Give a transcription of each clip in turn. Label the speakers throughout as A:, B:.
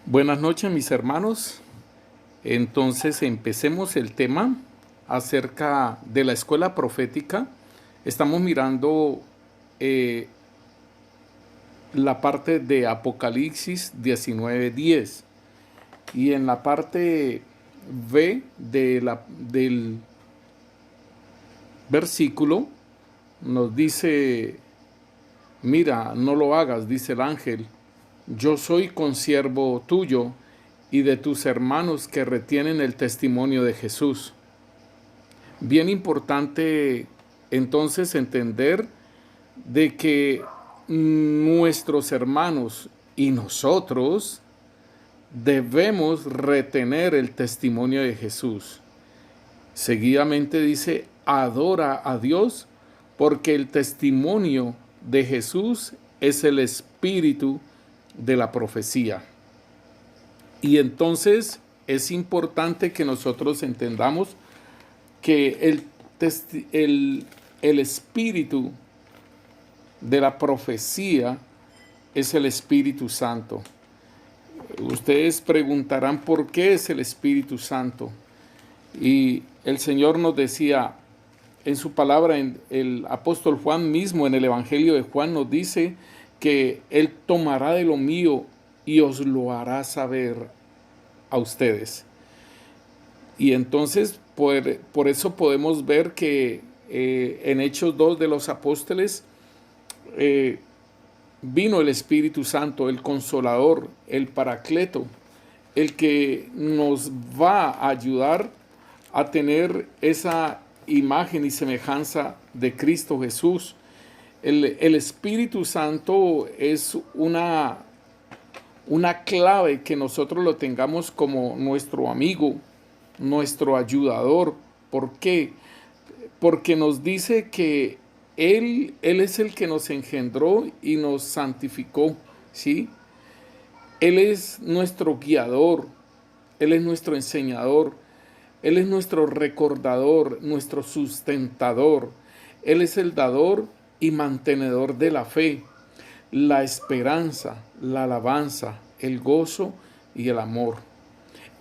A: Buenas noches, mis hermanos. Entonces empecemos el tema acerca de la escuela profética. Estamos mirando eh, la parte de Apocalipsis 19:10 y en la parte B del versículo nos dice: mira, no lo hagas, dice el ángel. Yo soy consiervo tuyo y de tus hermanos que retienen el testimonio de Jesús. Bien importante entonces entender de que nuestros hermanos y nosotros debemos retener el testimonio de Jesús. Seguidamente dice: adora a Dios, porque el testimonio de Jesús es el espíritu de la profecía. Y entonces es importante que nosotros entendamos que el espíritu de la profecía es el Espíritu Santo. Ustedes preguntarán por qué es el Espíritu Santo. Y el Señor nos decía en su palabra, el apóstol Juan mismo en el Evangelio de Juan nos dice que Él tomará de lo mío y os lo hará saber a ustedes. Y entonces por eso podemos ver que en Hechos 2 de los apóstoles vino el Espíritu Santo, el Consolador, el Paracleto, el que nos va a ayudar a tener esa imagen y semejanza de Cristo Jesús. El Espíritu Santo es una clave que nosotros lo tengamos como nuestro amigo, nuestro ayudador. ¿Por qué? Porque nos dice que Él es el que nos engendró y nos santificó, ¿sí? Él es nuestro guiador, Él es nuestro enseñador, Él es nuestro recordador, nuestro sustentador. Él es el dador y mantenedor de la fe, la esperanza, la alabanza, el gozo y el amor.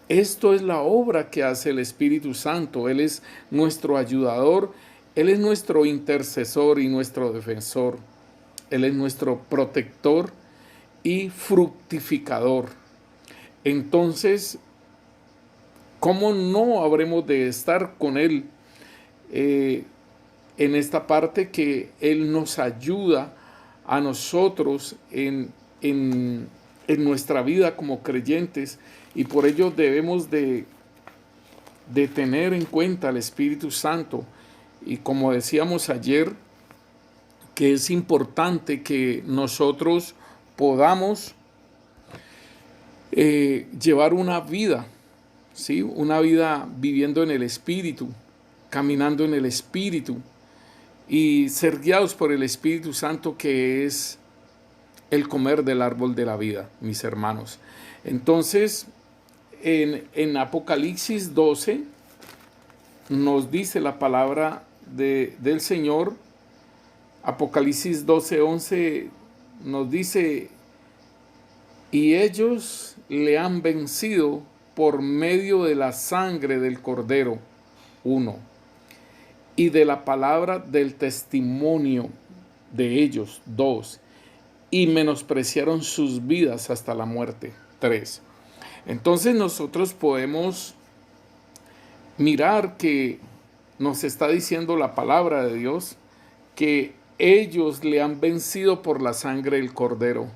A: Esto es la obra que hace el Espíritu Santo. Él es nuestro ayudador, Él es nuestro intercesor y nuestro defensor. Él es nuestro protector y fructificador. Entonces, ¿cómo no habremos de estar con Él en esta parte que Él nos ayuda a nosotros en nuestra vida como creyentes? Y por ello debemos de tener en cuenta al Espíritu Santo. Y como decíamos ayer, que es importante que nosotros podamos llevar una vida, ¿sí? Una vida viviendo en el Espíritu, caminando en el Espíritu y ser guiados por el Espíritu Santo, que es el comer del árbol de la vida, mis hermanos. Entonces, en Apocalipsis 12 nos dice la palabra del Señor. Apocalipsis 12:11 nos dice: y ellos le han vencido por medio de la sangre del Cordero, 1, y de la palabra del testimonio de ellos, 2, y menospreciaron sus vidas hasta la muerte, 3. Entonces nosotros podemos mirar que nos está diciendo la palabra de Dios que ellos le han vencido por la sangre del Cordero.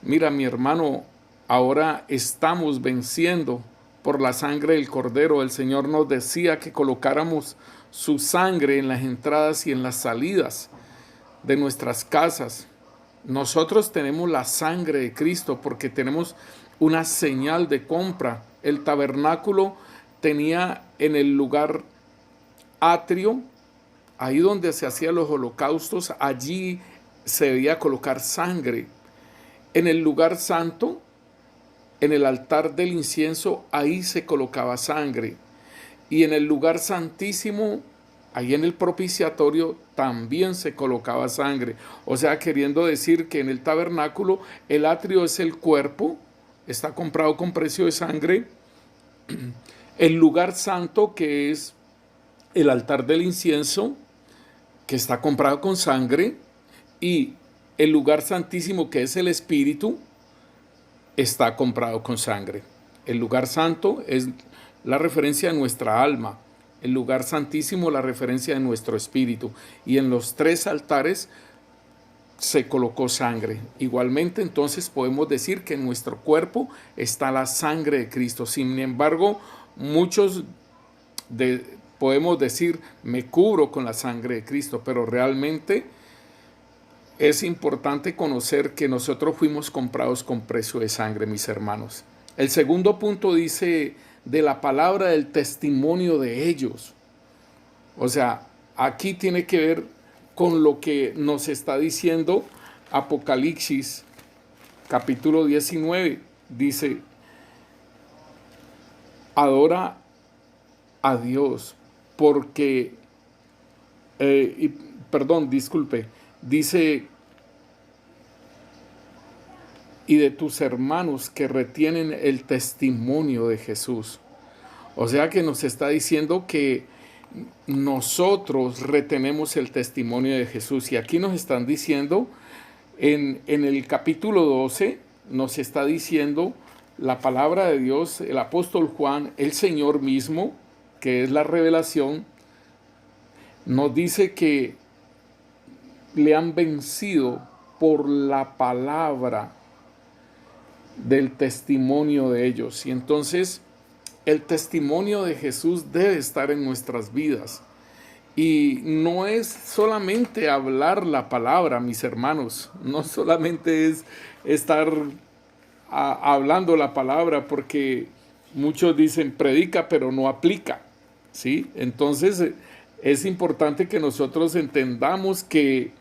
A: Mira, mi hermano, ahora estamos venciendo por la sangre del Cordero. El Señor nos decía que colocáramos su sangre en las entradas y en las salidas de nuestras casas. Nosotros tenemos la sangre de Cristo porque tenemos una señal de compra. El tabernáculo tenía en el lugar atrio, ahí donde se hacían los holocaustos, allí se debía colocar sangre. En el lugar santo, en el altar del incienso, ahí se colocaba sangre. Y en el lugar santísimo, ahí en el propiciatorio, también se colocaba sangre. O sea, queriendo decir que en el tabernáculo, el atrio es el cuerpo, está comprado con precio de sangre. El lugar santo, que es el altar del incienso, que está comprado con sangre, y el lugar santísimo, que es el Espíritu, está comprado con sangre. El lugar santo es la referencia de nuestra alma, el lugar santísimo la referencia de nuestro espíritu, y en los tres altares se colocó sangre. Igualmente, entonces podemos decir que en nuestro cuerpo está la sangre de Cristo. Sin embargo, muchos podemos decir, me cubro con la sangre de Cristo, pero realmente es importante conocer que nosotros fuimos comprados con precio de sangre, mis hermanos. El segundo punto dice de la palabra del testimonio de ellos. O sea, aquí tiene que ver con lo que nos está diciendo Apocalipsis capítulo 19. Dice, adora a Dios porque, dice, y de tus hermanos que retienen el testimonio de Jesús. O sea que nos está diciendo que nosotros retenemos el testimonio de Jesús. Y aquí nos están diciendo, en el capítulo 12, nos está diciendo la palabra de Dios, el apóstol Juan, el Señor mismo, que es la revelación, nos dice que le han vencido por la palabra del testimonio de ellos. Y entonces el testimonio de Jesús debe estar en nuestras vidas. Y no es solamente hablar la palabra, mis hermanos. No solamente es estar hablando la palabra, porque muchos dicen predica pero no aplica, ¿sí? Entonces es importante que nosotros entendamos que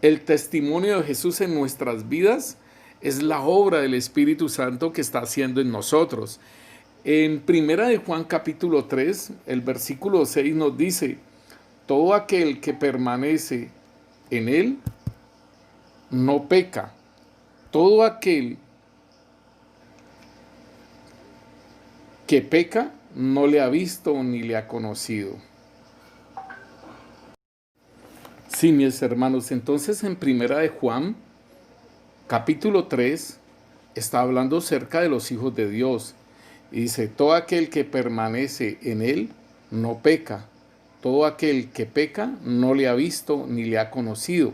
A: el testimonio de Jesús en nuestras vidas es la obra del Espíritu Santo que está haciendo en nosotros. En Primera de Juan capítulo 3, el versículo 6 nos dice, todo aquel que permanece en él no peca. Todo aquel que peca no le ha visto ni le ha conocido. Sí, mis hermanos, entonces en Primera de Juan capítulo 3 está hablando acerca de los hijos de Dios. Y dice, todo aquel que permanece en él no peca. Todo aquel que peca no le ha visto ni le ha conocido.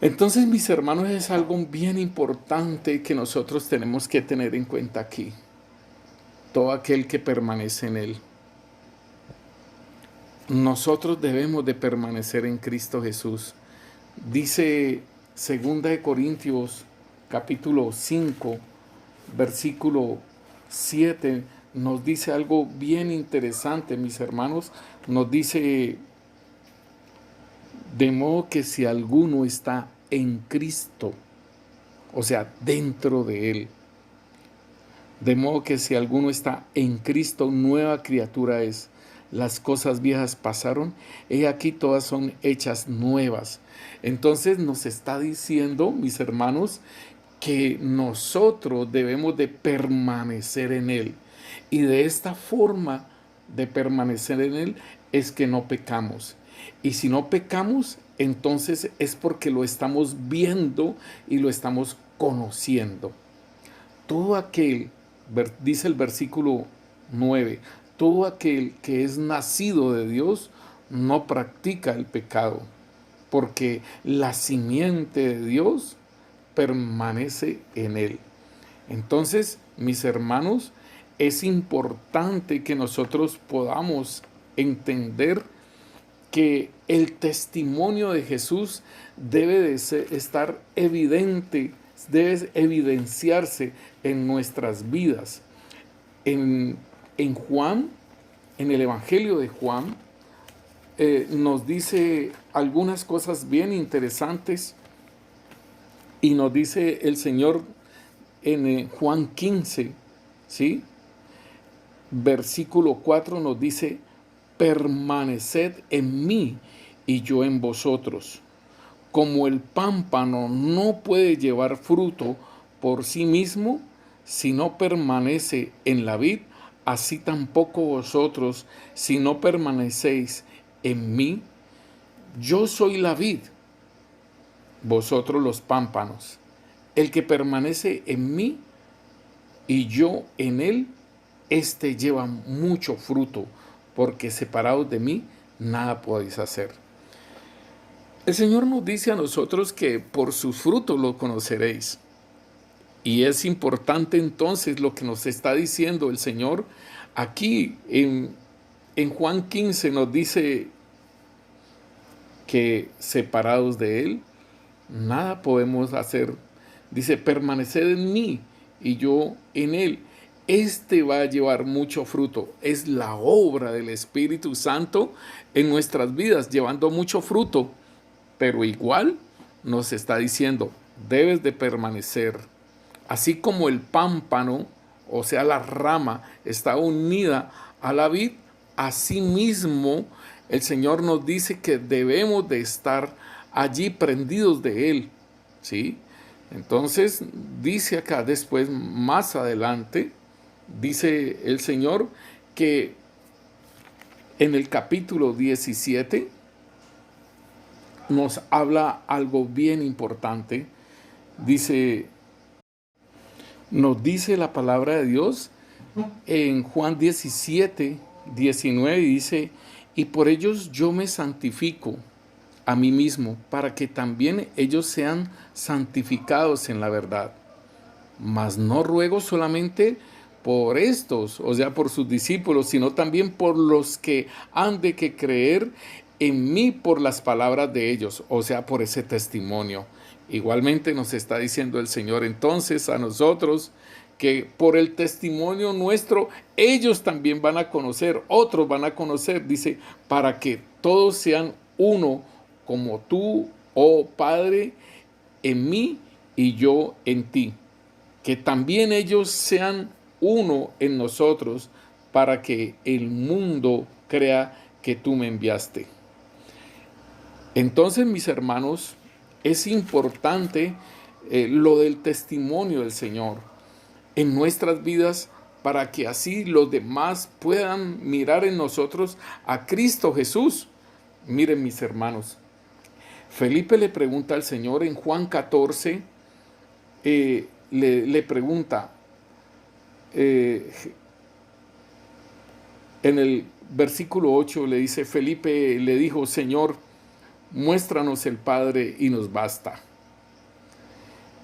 A: Entonces, mis hermanos, es algo bien importante que nosotros tenemos que tener en cuenta aquí. Todo aquel que permanece en él. Nosotros debemos de permanecer en Cristo Jesús. Dice 2 Corintios capítulo 5, versículo 7, nos dice algo bien interesante, mis hermanos. Nos dice, de modo que si alguno está en Cristo, o sea, dentro de Él, de modo que si alguno está en Cristo, nueva criatura es. Las cosas viejas pasaron, he aquí todas son hechas nuevas. Entonces nos está diciendo, mis hermanos, que nosotros debemos de permanecer en Él. Y de esta forma de permanecer en Él es que no pecamos. Y si no pecamos, entonces es porque lo estamos viendo y lo estamos conociendo. Todo aquel, dice el versículo 9, todo aquel que es nacido de Dios no practica el pecado, porque la simiente de Dios permanece en él. Entonces, mis hermanos, es importante que nosotros podamos entender que el testimonio de Jesús debe de estar evidente, debe evidenciarse en nuestras vidas. En Juan, en el Evangelio de Juan, nos dice algunas cosas bien interesantes. Y nos dice el Señor en Juan 15, ¿sí? Versículo 4 nos dice, permaneced en mí y yo en vosotros. Como el pámpano no puede llevar fruto por sí mismo, si no permanece en la vid, así tampoco vosotros, si no permanecéis en mí. Yo soy la vid, vosotros los pámpanos. El que permanece en mí y yo en él, éste lleva mucho fruto, porque separados de mí, nada podéis hacer. El Señor nos dice a nosotros que por sus frutos lo conoceréis. Y es importante entonces lo que nos está diciendo el Señor. Aquí en Juan 15 nos dice que separados de Él, nada podemos hacer. Dice, permaneced en mí y yo en Él. Este va a llevar mucho fruto. Es la obra del Espíritu Santo en nuestras vidas, llevando mucho fruto. Pero igual nos está diciendo, debes de permanecer. Así como el pámpano, o sea, la rama, está unida a la vid, así mismo el Señor nos dice que debemos de estar allí prendidos de Él, ¿sí? Entonces, dice acá después, más adelante, dice el Señor que en el capítulo 17 nos habla algo bien importante. Nos dice la palabra de Dios en Juan 17, 19, dice, y por ellos yo me santifico a mí mismo, para que también ellos sean santificados en la verdad. Mas no ruego solamente por estos, o sea, por sus discípulos, sino también por los que han de que creer en mí por las palabras de ellos, o sea, por ese testimonio. Igualmente nos está diciendo el Señor entonces a nosotros que por el testimonio nuestro ellos también van a conocer, otros van a conocer, dice, para que todos sean uno como tú, oh Padre, en mí y yo en ti. Que también ellos sean uno en nosotros para que el mundo crea que tú me enviaste. Entonces, mis hermanos, es importante lo del testimonio del Señor en nuestras vidas para que así los demás puedan mirar en nosotros a Cristo Jesús. Miren, mis hermanos, Felipe le pregunta al Señor en Juan 14, le pregunta en el versículo 8, le dice, Felipe le dijo, Señor, muéstranos el Padre y nos basta.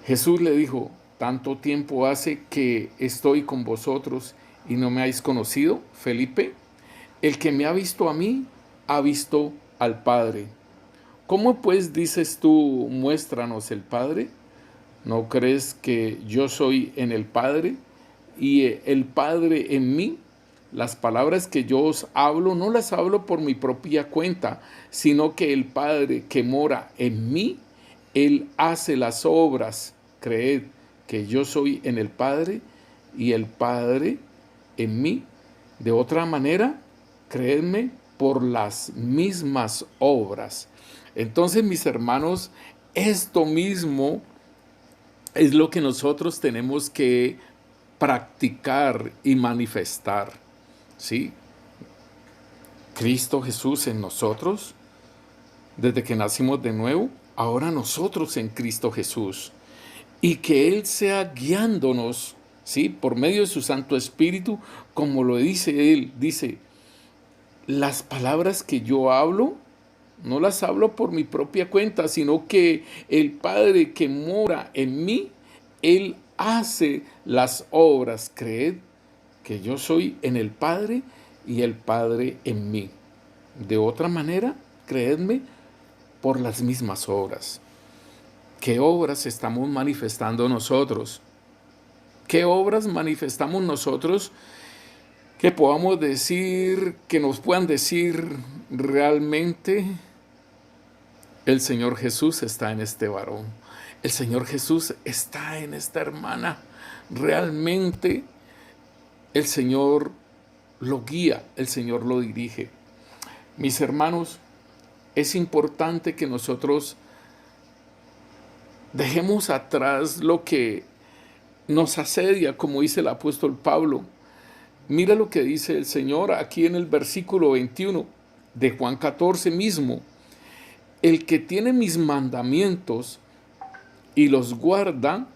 A: Jesús le dijo, ¿tanto tiempo hace que estoy con vosotros y no me habéis conocido, Felipe? El que me ha visto a mí, ha visto al Padre. ¿Cómo pues dices tú, muéstranos el Padre? ¿No crees que yo soy en el Padre y el Padre en mí? Las palabras que yo os hablo, no las hablo por mi propia cuenta, sino que el Padre que mora en mí, Él hace las obras. Creed que yo soy en el Padre y el Padre en mí. De otra manera, creedme por las mismas obras. Entonces, mis hermanos, esto mismo es lo que nosotros tenemos que practicar y manifestar, ¿sí? Cristo Jesús en nosotros, desde que nacimos de nuevo, ahora nosotros en Cristo Jesús. Y que Él sea guiándonos, ¿sí? Por medio de su Santo Espíritu, como lo dice Él, dice, las palabras que yo hablo, no las hablo por mi propia cuenta, sino que el Padre que mora en mí, Él hace las obras. Creed que yo soy en el Padre y el Padre en mí. De otra manera, creedme por las mismas obras. ¿Qué obras estamos manifestando nosotros? ¿Qué obras manifestamos nosotros que podamos decir, que nos puedan decir realmente el Señor Jesús está en este varón? El Señor Jesús está en esta hermana. Realmente el Señor lo guía, el Señor lo dirige. Mis hermanos, es importante que nosotros dejemos atrás lo que nos asedia, como dice el apóstol Pablo. Mira lo que dice el Señor aquí en el versículo 21 de Juan 14 mismo. El que tiene mis mandamientos y los guarda,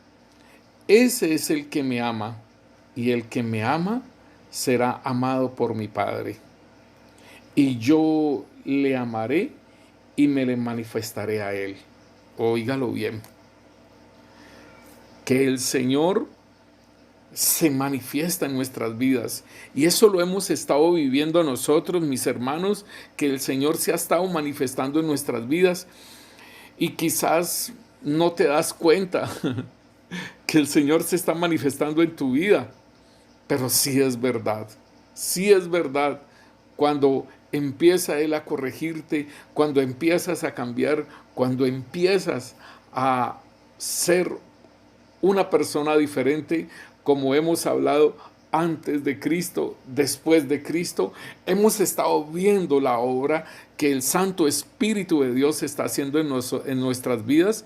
A: ese es el que me ama, y el que me ama será amado por mi Padre. Y yo le amaré y me le manifestaré a él. Óigalo bien. Que el Señor se manifiesta en nuestras vidas. Y eso lo hemos estado viviendo nosotros, mis hermanos, que el Señor se ha estado manifestando en nuestras vidas. Y quizás no te das cuenta que el Señor se está manifestando en tu vida. Pero sí es verdad. Sí es verdad. Cuando empieza Él a corregirte, cuando empiezas a cambiar, cuando empiezas a ser una persona diferente, como hemos hablado antes de Cristo, después de Cristo, hemos estado viendo la obra que el Santo Espíritu de Dios está haciendo en nuestras vidas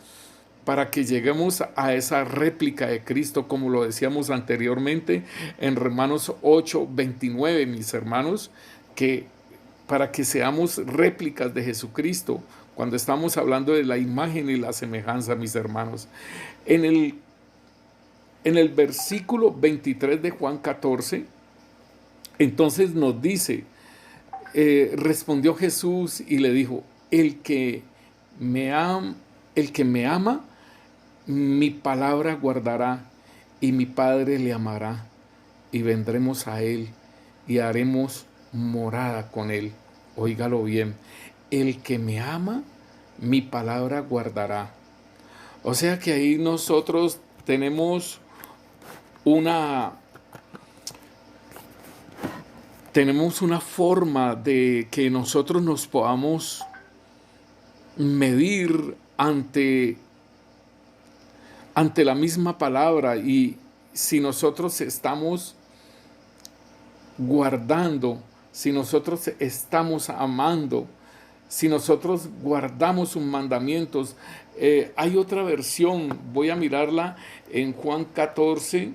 A: para que lleguemos a esa réplica de Cristo, como lo decíamos anteriormente en Romanos 8:29, mis hermanos, que para que seamos réplicas de Jesucristo, cuando estamos hablando de la imagen y la semejanza, mis hermanos. En el versículo 23 de Juan 14, entonces nos dice, respondió Jesús y le dijo, el que me ama, mi palabra guardará, y mi Padre le amará, y vendremos a él, y haremos morada con él. Óigalo bien, el que me ama, mi palabra guardará. O sea que ahí nosotros tenemos una forma de que nosotros nos podamos medir ante la misma palabra, y si nosotros estamos guardando, si nosotros estamos amando, si nosotros guardamos sus mandamientos. Hay otra versión, voy a mirarla en Juan 14.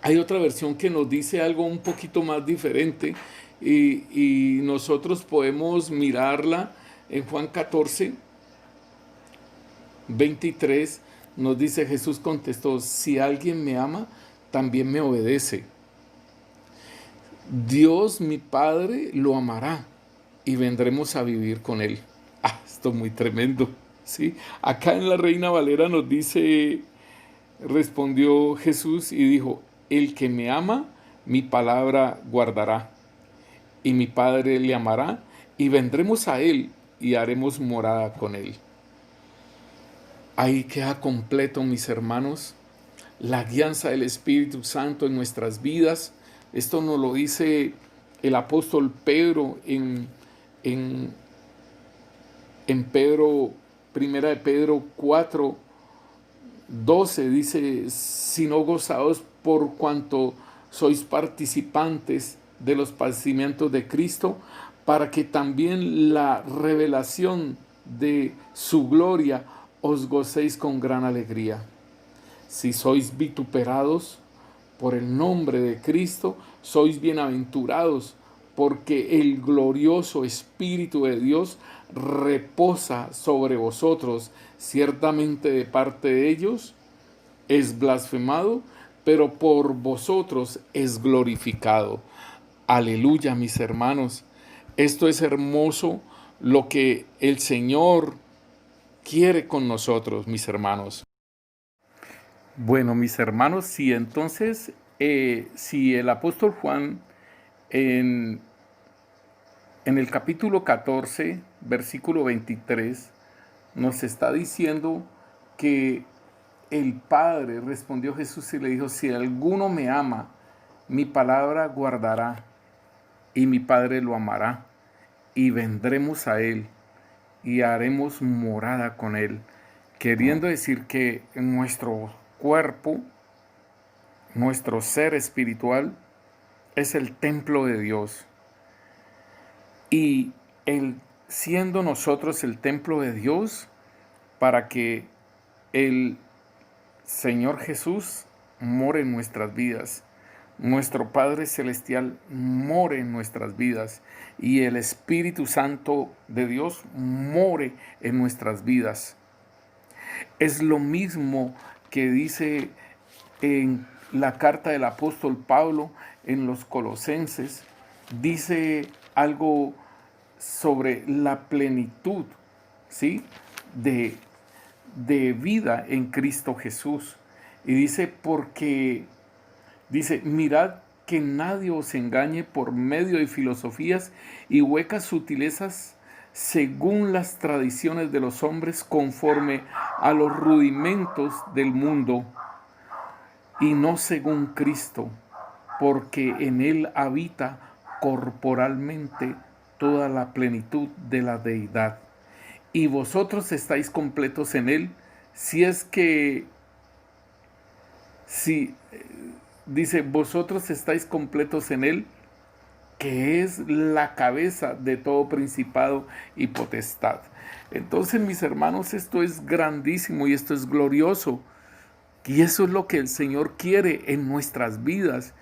A: Hay otra versión que nos dice algo un poquito más diferente, y nosotros podemos mirarla en Juan 14, 23. Nos dice, Jesús contestó, si alguien me ama, también me obedece. Dios mi Padre lo amará y vendremos a vivir con él. Esto es muy tremendo, ¿sí? Acá en la Reina Valera nos dice, respondió Jesús y dijo, el que me ama, mi palabra guardará, y mi Padre le amará, y vendremos a él y haremos morada con él. Ahí queda completo, mis hermanos, la guianza del Espíritu Santo en nuestras vidas. Esto nos lo dice el apóstol Pedro en Pedro, primera de Pedro 4:12, dice, sino gozaos por cuanto sois participantes de los padecimientos de Cristo, para que también la revelación de su gloria os gocéis con gran alegría. Si sois vituperados por el nombre de Cristo, sois bienaventurados, porque el glorioso Espíritu de Dios reposa sobre vosotros. Ciertamente de parte de ellos es blasfemado, pero por vosotros es glorificado. Aleluya, mis hermanos. Esto es hermoso, lo que el Señor quiere con nosotros, mis hermanos. Bueno, mis hermanos, si entonces, si el apóstol Juan en el capítulo 14, versículo 23, nos está diciendo que el Padre, respondió Jesús y le dijo, si alguno me ama, mi palabra guardará, y mi Padre lo amará, y vendremos a él, y haremos morada con él. Queriendo decir que nuestro cuerpo, nuestro ser espiritual, es el templo de Dios. Y siendo nosotros el templo de Dios, para que el Señor Jesús more en nuestras vidas. Nuestro Padre Celestial more en nuestras vidas y el Espíritu Santo de Dios more en nuestras vidas. Es lo mismo que dice en la carta del apóstol Pablo en los Colosenses. Dice algo sobre la plenitud, ¿sí?, de vida en Cristo Jesús. Y dice, mirad que nadie os engañe por medio de filosofías y huecas sutilezas según las tradiciones de los hombres, conforme a los rudimentos del mundo, y no según Cristo, porque en él habita corporalmente toda la plenitud de la deidad. Y vosotros estáis completos en él, dice, vosotros estáis completos en él, que es la cabeza de todo principado y potestad. Entonces, mis hermanos, esto es grandísimo y esto es glorioso. Y eso es lo que el Señor quiere en nuestras vidas,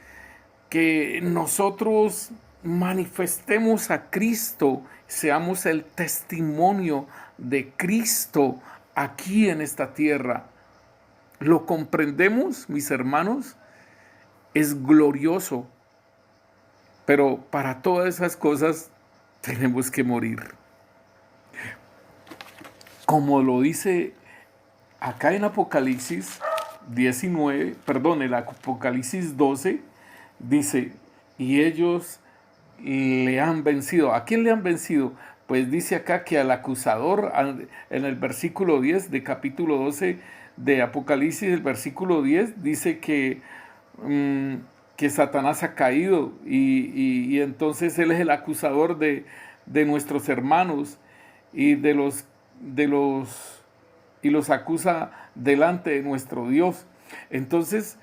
A: que nosotros manifestemos a Cristo, seamos el testimonio de Cristo aquí en esta tierra. ¿Lo comprendemos, mis hermanos? Es glorioso, pero para todas esas cosas tenemos que morir. Como lo dice acá en Apocalipsis 19, perdón, en Apocalipsis 12, dice, y ellos le han vencido. ¿A quién le han vencido? Pues dice acá que al acusador, en el versículo 10 de capítulo 12 de Apocalipsis, el versículo 10, dice que Satanás ha caído y entonces él es el acusador de nuestros hermanos y los acusa delante de nuestro Dios. Entonces,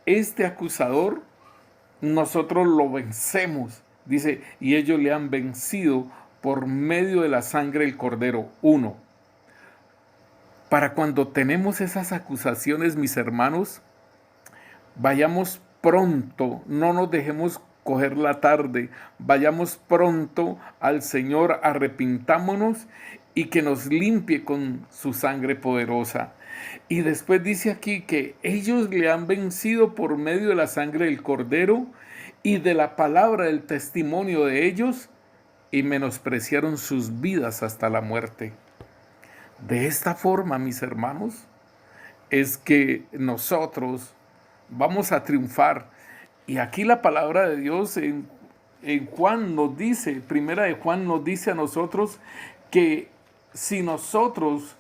A: este acusador, nosotros lo vencemos. Dice, y ellos le han vencido por medio de la sangre del Cordero. 1. Para cuando tenemos esas acusaciones, mis hermanos, vayamos pronto, no nos dejemos coger la tarde, vayamos pronto al Señor, arrepintámonos y que nos limpie con su sangre poderosa. Y después dice aquí que ellos le han vencido por medio de la sangre del Cordero y de la palabra del testimonio de ellos, y menospreciaron sus vidas hasta la muerte. De esta forma, mis hermanos, es que nosotros vamos a triunfar. Y aquí la palabra de Dios en Juan nos dice, primera de Juan nos dice a nosotros que si nosotros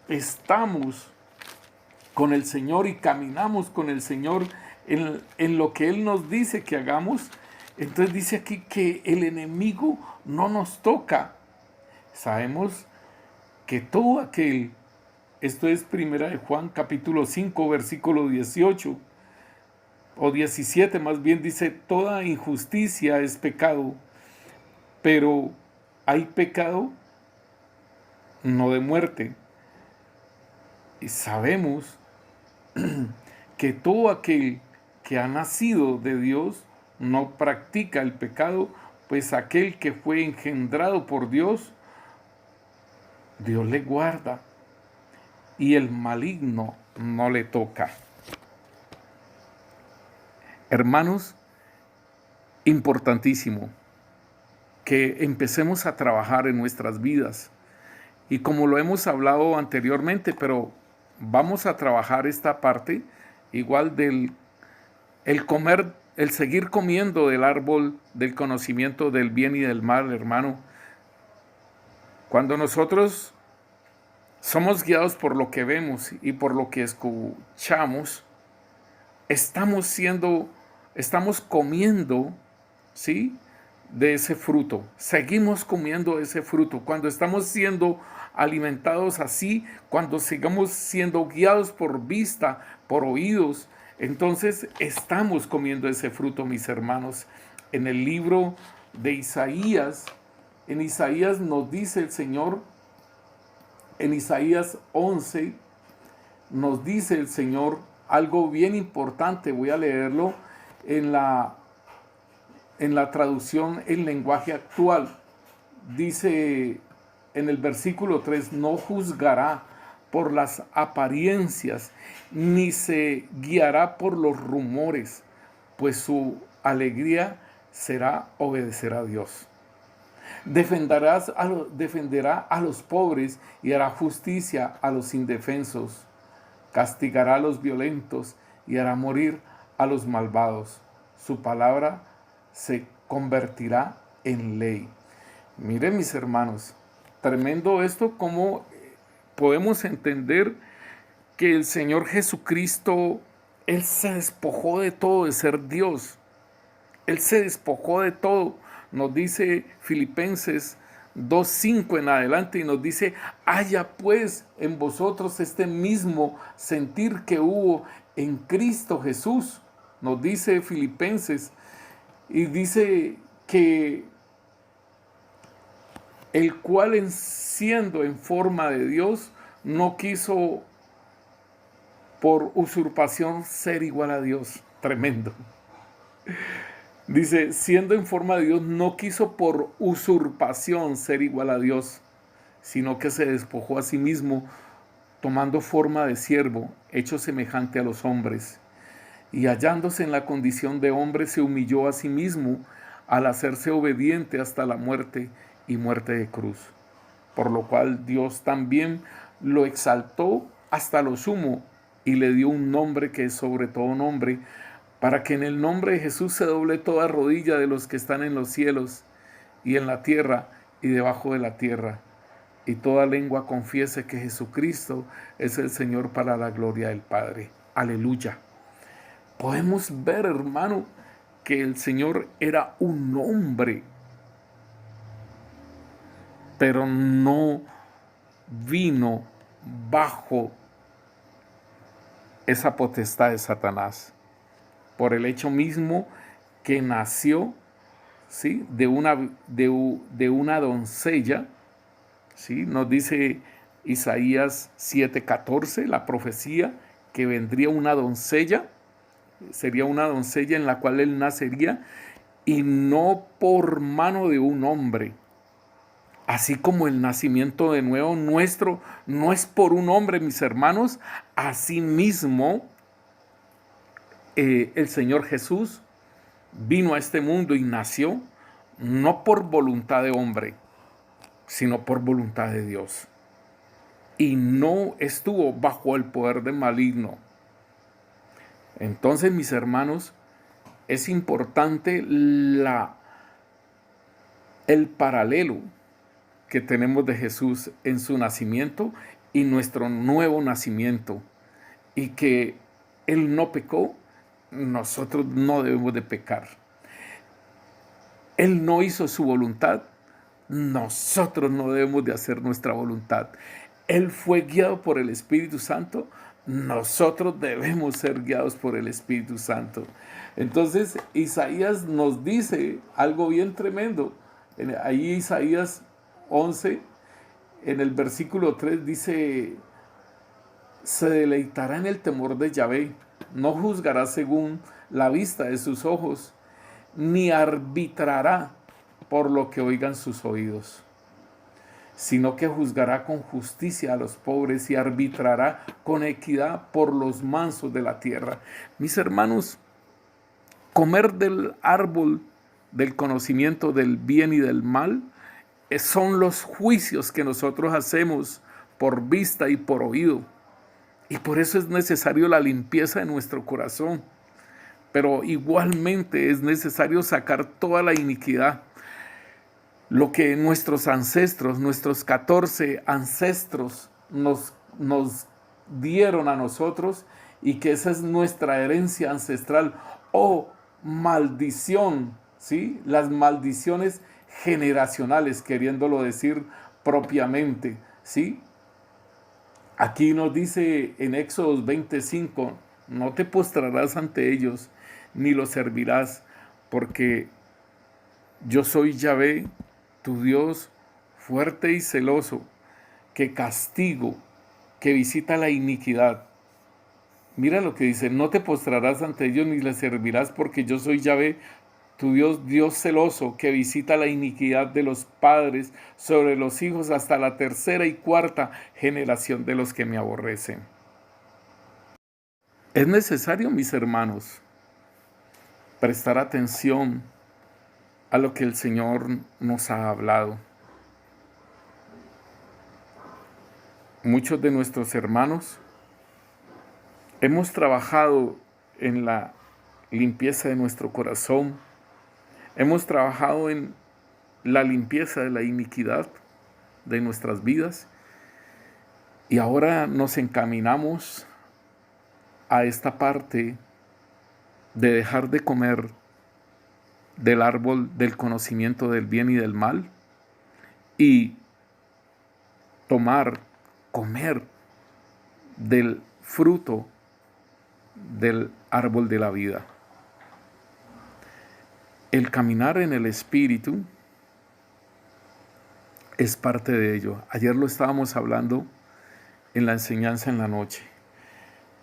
A: estamos con el Señor y caminamos con el Señor en lo que Él nos dice que hagamos, entonces dice aquí que el enemigo no nos toca. Sabemos que todo aquel, esto es primera de Juan capítulo 5 versículo 18 o 17 más bien, dice, toda injusticia es pecado, pero hay pecado no de muerte. Y sabemos que todo aquel que ha nacido de Dios no practica el pecado, pues aquel que fue engendrado por Dios, Dios le guarda y el maligno no le toca. Hermanos, importantísimo que empecemos a trabajar en nuestras vidas. Y como lo hemos hablado anteriormente, pero vamos a trabajar esta parte igual del comer, el seguir comiendo del árbol del conocimiento del bien y del mal, hermano. Cuando nosotros somos guiados por lo que vemos y por lo que escuchamos, estamos comiendo, ¿sí?, de ese fruto. Seguimos comiendo ese fruto. Cuando estamos siendo alimentados así, cuando sigamos siendo guiados por vista, por oídos, entonces estamos comiendo ese fruto, mis hermanos. En el libro de Isaías, en Isaías nos dice el Señor, en Isaías 11, nos dice el Señor algo bien importante. Voy a leerlo en la traducción en lenguaje actual. Dice en el versículo 3, no juzgará por las apariencias, ni se guiará por los rumores, pues su alegría será obedecer a Dios. Defenderá a los pobres y hará justicia a los indefensos. Castigará a los violentos y hará morir a los malvados. Su palabra se convertirá en ley. Miren, mis hermanos, tremendo esto, cómo podemos entender que el Señor Jesucristo, Él se despojó de todo, de ser Dios. Él se despojó de todo. Nos dice Filipenses 2:5 en adelante, y nos dice, haya pues en vosotros este mismo sentir que hubo en Cristo Jesús. Nos dice Filipenses, y dice que el cual siendo en forma de Dios, no quiso por usurpación ser igual a Dios. Tremendo. Dice, siendo en forma de Dios, no quiso por usurpación ser igual a Dios, sino que se despojó a sí mismo, tomando forma de siervo, hecho semejante a los hombres. Y hallándose en la condición de hombre, se humilló a sí mismo al hacerse obediente hasta la muerte y muerte de cruz. Por lo cual Dios también lo exaltó hasta lo sumo y le dio un nombre que es sobre todo nombre, para que en el nombre de Jesús se doble toda rodilla de los que están en los cielos y en la tierra y debajo de la tierra, y toda lengua confiese que Jesucristo es el Señor, para la gloria del Padre. Aleluya. Podemos ver, hermano, que el Señor era un hombre, pero no vino bajo esa potestad de Satanás, por el hecho mismo que nació, ¿sí?, de una doncella, ¿sí? Nos dice Isaías 7:14, la profecía, que vendría una doncella, sería una doncella en la cual él nacería, y no por mano de un hombre. Así como el nacimiento de nuevo nuestro no es por un hombre, mis hermanos, asimismo el Señor Jesús vino a este mundo y nació no por voluntad de hombre, sino por voluntad de Dios. Y no estuvo bajo el poder del maligno. Entonces, mis hermanos, es importante el paralelo que tenemos de Jesús en su nacimiento y nuestro nuevo nacimiento, y que Él no pecó, nosotros no debemos de pecar. Él no hizo su voluntad, nosotros no debemos de hacer nuestra voluntad. Él fue guiado por el Espíritu Santo, nosotros debemos ser guiados por el Espíritu Santo. Entonces Isaías nos dice algo bien tremendo. Ahí Isaías 11, en el versículo 3 dice, se deleitará en el temor de Yahvé, no juzgará según la vista de sus ojos, ni arbitrará por lo que oigan sus oídos, sino que juzgará con justicia a los pobres y arbitrará con equidad por los mansos de la tierra. Mis hermanos, comer del árbol del conocimiento del bien y del mal son los juicios que nosotros hacemos por vista y por oído. Y por eso es necesario la limpieza de nuestro corazón. Pero igualmente es necesario sacar toda la iniquidad. Lo que nuestros ancestros, nuestros 14 ancestros nos dieron a nosotros, y que esa es nuestra herencia ancestral o maldición, ¿sí? Las maldiciones generacionales, queriéndolo decir propiamente, ¿sí? Aquí nos dice en Éxodo 25, no te postrarás ante ellos, ni los servirás, porque yo soy Yahvé, tu Dios, fuerte y celoso, que castigo, que visita la iniquidad Mira lo que dice, no te postrarás ante ellos ni les servirás porque yo soy Yahvé, tu Dios, Dios celoso, que visita la iniquidad de los padres sobre los hijos hasta la tercera y cuarta generación de los que me aborrecen. Es necesario, mis hermanos, prestar atención a lo que el Señor nos ha hablado. Muchos de nuestros hermanos hemos trabajado en la limpieza de nuestro corazón, hemos trabajado en la limpieza de la iniquidad de nuestras vidas y ahora nos encaminamos a esta parte de dejar de comer del árbol del conocimiento del bien y del mal y comer del fruto del árbol de la vida. El caminar en el Espíritu es parte de ello. Ayer lo estábamos hablando en la enseñanza en la noche.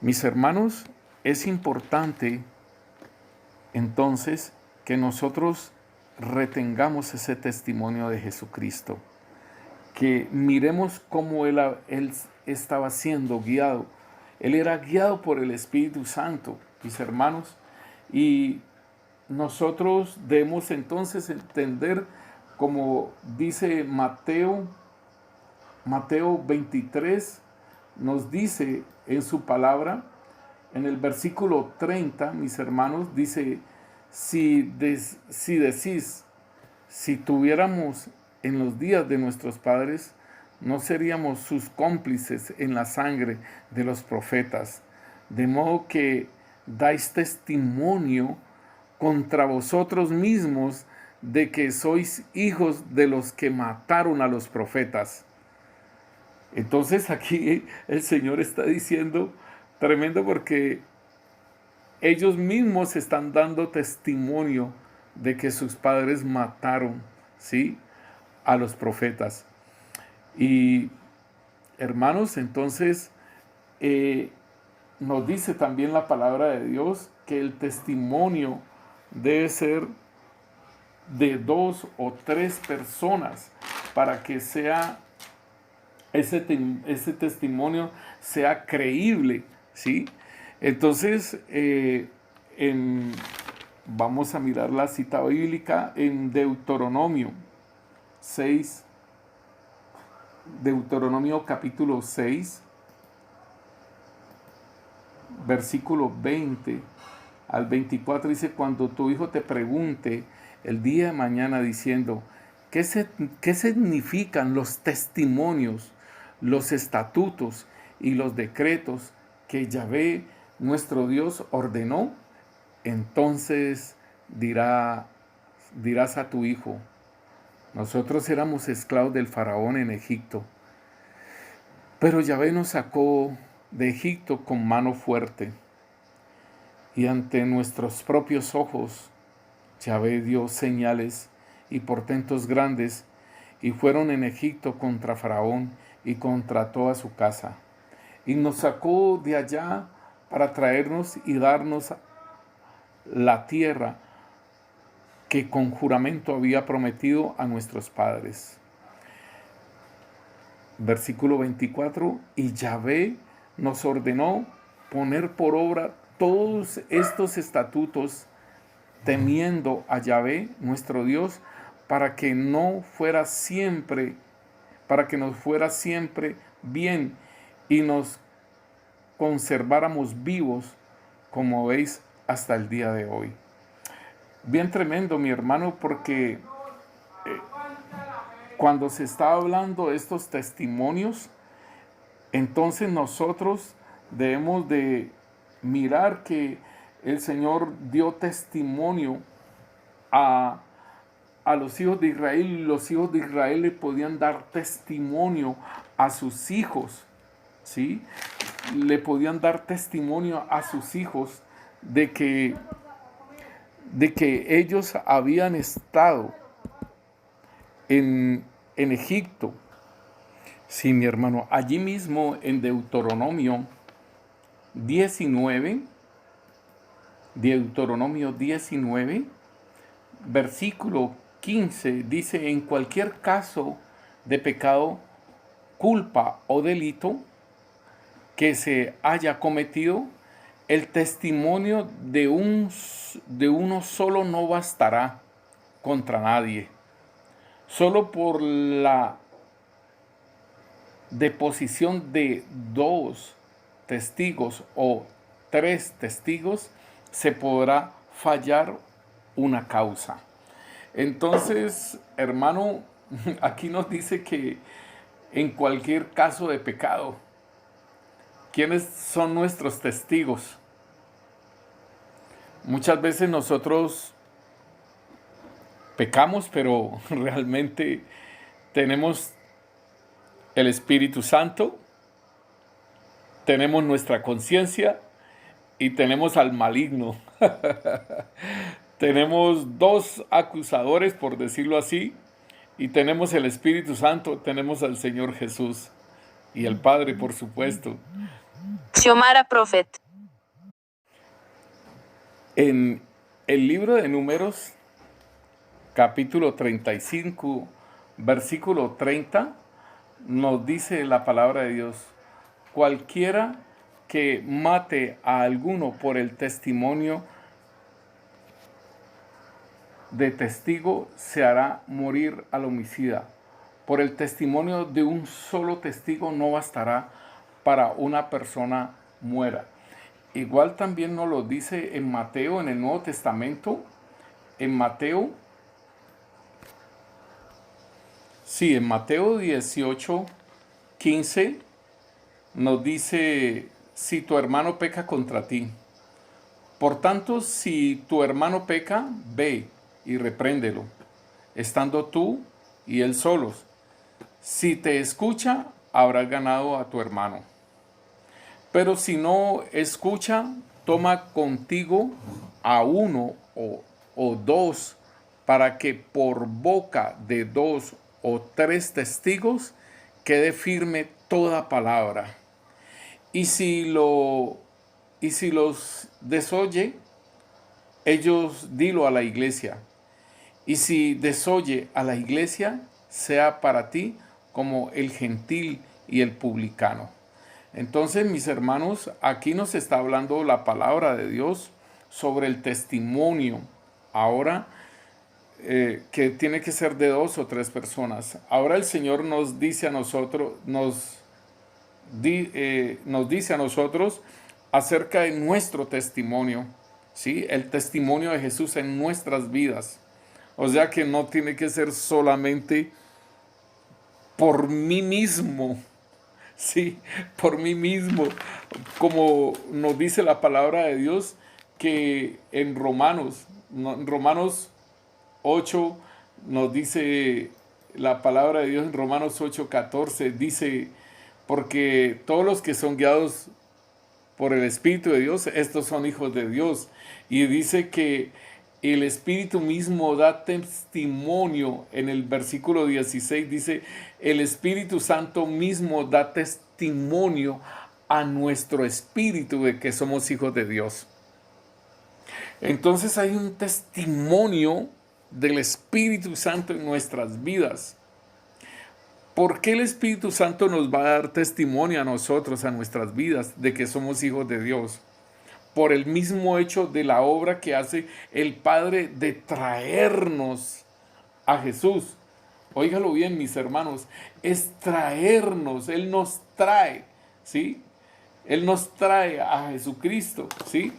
A: Mis hermanos, es importante entonces que nosotros retengamos ese testimonio de Jesucristo, que miremos cómo él estaba siendo guiado. Él era guiado por el Espíritu Santo, mis hermanos, y nosotros debemos entonces entender, como dice Mateo 23, nos dice en su palabra, en el versículo 30, mis hermanos, dice, si decís, si tuviéramos en los días de nuestros padres, no seríamos sus cómplices en la sangre de los profetas. De modo que dais testimonio contra vosotros mismos de que sois hijos de los que mataron a los profetas. Entonces aquí el Señor está diciendo, tremendo, porque ellos mismos están dando testimonio de que sus padres mataron, ¿sí?, a los profetas. Y hermanos, entonces nos dice también la palabra de Dios que el testimonio debe ser de 2 o 3 personas para que sea ese testimonio sea creíble, ¿sí? Entonces, vamos a mirar la cita bíblica en Deuteronomio 6, Deuteronomio capítulo 6, versículo 20 al 24, dice, cuando tu hijo te pregunte el día de mañana diciendo, ¿qué significan los testimonios, los estatutos y los decretos que Yahvé, nuestro Dios, ordenó? Entonces dirás a tu hijo, nosotros éramos esclavos del faraón en Egipto, pero Yahvé nos sacó de Egipto con mano fuerte, y ante nuestros propios ojos Yahvé dio señales y portentos grandes, y fueron en Egipto contra Faraón y contra toda su casa. Y nos sacó de allá para traernos y darnos la tierra que con juramento había prometido a nuestros padres. Versículo 24, y Yahvé nos ordenó poner por obra todos estos estatutos, temiendo a Yahvé, nuestro Dios, para que nos fuera siempre bien y nos conserváramos vivos, como veis, hasta el día de hoy. Bien tremendo, mi hermano, porque cuando se está hablando de estos testimonios, entonces nosotros debemos de mirar que el Señor dio testimonio a los hijos de Israel, y los hijos de Israel le podían dar testimonio a sus hijos, ¿sí? Le podían dar testimonio a sus hijos de que ellos habían estado en Egipto. Sí, mi hermano, allí mismo en Deuteronomio 19, Deuteronomio 19, versículo 15, dice: en cualquier caso de pecado, culpa o delito que se haya cometido, el testimonio de uno solo no bastará contra nadie. Solo por la deposición de 2 testigos o 3 testigos se podrá fallar una causa. Entonces, hermano, aquí nos dice que en cualquier caso de pecado, ¿quiénes son nuestros testigos? Muchas veces nosotros pecamos, pero realmente tenemos el Espíritu Santo, tenemos nuestra conciencia y tenemos al maligno. Tenemos 2 acusadores, por decirlo así, y tenemos el Espíritu Santo, tenemos al Señor Jesús y el Padre, por supuesto.
B: Xiomara Prophet.
A: En el libro de Números, capítulo 35, versículo 30, nos dice la palabra de Dios: cualquiera que mate a alguno por el testimonio de testigo se hará morir al homicida. Por el testimonio de un solo testigo no bastará para una persona muera. Igual también nos lo dice en Mateo, en el Nuevo Testamento, en Mateo 18, 15, nos dice: si tu hermano peca contra ti, por tanto, si tu hermano peca, ve y repréndelo, estando tú y él solos. Si te escucha, habrás ganado a tu hermano. Pero si no escucha, toma contigo a 1 o 2, para que por boca de 2 o 3 testigos quede firme toda palabra. Y si los desoye, ellos dilo a la iglesia. Y si desoye a la iglesia, sea para ti como el gentil y el publicano. Entonces, mis hermanos, aquí nos está hablando la palabra de Dios sobre el testimonio. Ahora, que tiene que ser de 2 o 3 personas. Ahora el Señor nos dice a nosotros, nos dice a nosotros acerca de nuestro testimonio, ¿sí? El testimonio de Jesús en nuestras vidas. O sea que no tiene que ser solamente por mí mismo, sí, por mí mismo, como nos dice la palabra de Dios, que en Romanos 8 nos dice la palabra de Dios, en Romanos 8:14, dice: porque todos los que son guiados por el Espíritu de Dios, estos son hijos de Dios. Y dice que el Espíritu mismo da testimonio. En el versículo 16 dice: el Espíritu Santo mismo da testimonio a nuestro espíritu de que somos hijos de Dios. Entonces hay un testimonio del Espíritu Santo en nuestras vidas. ¿Por qué el Espíritu Santo nos va a dar testimonio a nosotros, a nuestras vidas, de que somos hijos de Dios? Por el mismo hecho de la obra que hace el Padre de traernos a Jesús. Óigalo bien, mis hermanos, es traernos. Él nos trae, ¿sí? Él nos trae a Jesucristo, ¿sí?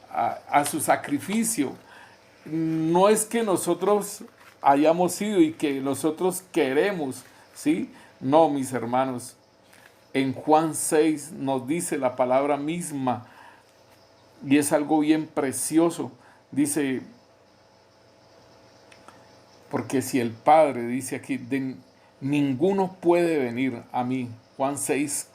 A: A su sacrificio. No es que nosotros hayamos ido y que nosotros queremos, ¿sí? No, mis hermanos. En Juan 6 nos dice la palabra misma, y es algo bien precioso. Dice: porque si el Padre, dice aquí, ninguno puede venir a mí. Juan 6,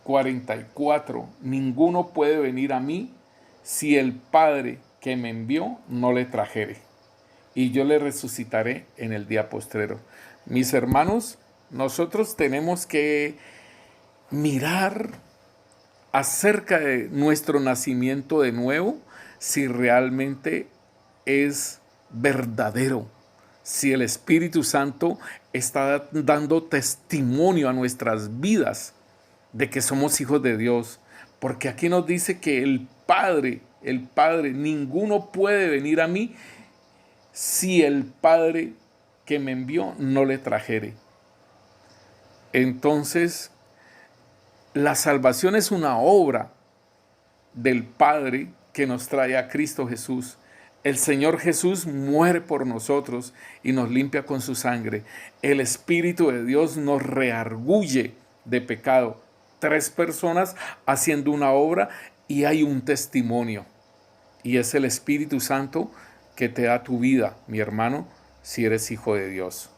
A: 44. Ninguno puede venir a mí si el Padre que me envió no le trajere, y yo le resucitaré en el día postrero. Mis hermanos, nosotros tenemos que mirar acerca de nuestro nacimiento de nuevo, si realmente es verdadero, si el Espíritu Santo está dando testimonio a nuestras vidas de que somos hijos de Dios. Porque aquí nos dice que el Padre, ninguno puede venir a mí si el Padre que me envió no le trajere. Entonces, la salvación es una obra del Padre que nos trae a Cristo Jesús. El Señor Jesús muere por nosotros y nos limpia con su sangre. El Espíritu de Dios nos reargulle de pecado. 3 personas haciendo una obra y hay un testimonio. Y es el Espíritu Santo que te da tu vida, mi hermano, si eres hijo de Dios.